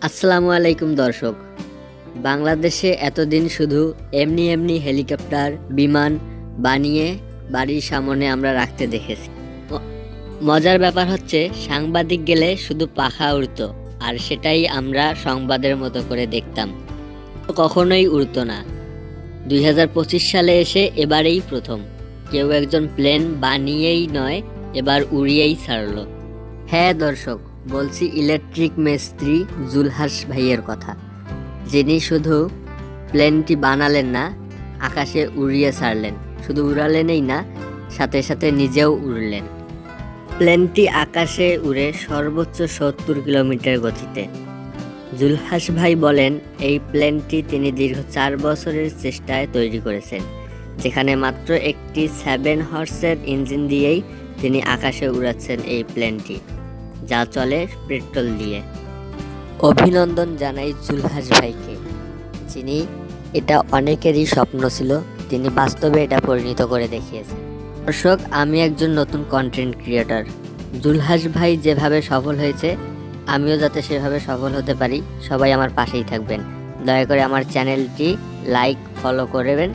আসসালামু আলাইকুম দর্শক। বাংলাদেশে এতদিন শুধু এমনি এমনি হেলিকপ্টার বিমান বানিয়ে বাড়ির সামনে আমরা রাখতে দেখেছি। ম- মজার ব্যাপার হচ্ছে সাংবাদিক গেলে শুধু পাখা উড়তো, আর সেটাই আমরা সংবাদের মতো করে দেখতাম। কখনোই উড়তো না। 2025 সালে এসে এবারেই প্রথম কেউ একজন প্লেন বানিয়েই নয়, এবার উড়িয়েই ছাড়লো। হ্যাঁ দর্শক, বলছি ইলেকট্রিক মিস্ত্রি জুলহাস ভাইয়ের কথা, যিনি শুধু প্লেনটি বানালেন না, আকাশে উড়িয়ে ছাড়লেন। শুধু উড়ালেনই না, সাথে সাথে নিজেও উড়লেন। প্লেনটি আকাশে উড়ে সর্বোচ্চ 70 কিলোমিটার গতিতে। জুলহাস ভাই বলেন, এই প্লেনটি তিনি দীর্ঘ 4 বছরের চেষ্টায় তৈরি করেছেন, যেখানে মাত্র একটি 7 হর্সের ইঞ্জিন দিয়েই তিনি আকাশে উড়াচ্ছেন এই প্লেনটি, যা চলে পেট্রোল দিয়ে। অভিনন্দন জানাই জুলহাস ভাইকে, যিনি এটা অনেকেরই স্বপ্ন ছিল, তিনি বাস্তবে এটা পরিণত করে দেখিয়েছেন। দর্শক, আমি একজন নতুন কন্টেন্ট ক্রিয়েটর। জুলহাস ভাই যেভাবে সফল হয়েছে, আমিও যাতে সেভাবে সফল হতে পারি, সবাই আমার পাশেই থাকবেন। দয়া করে আমার চ্যানেলটি লাইক ফলো করবেন।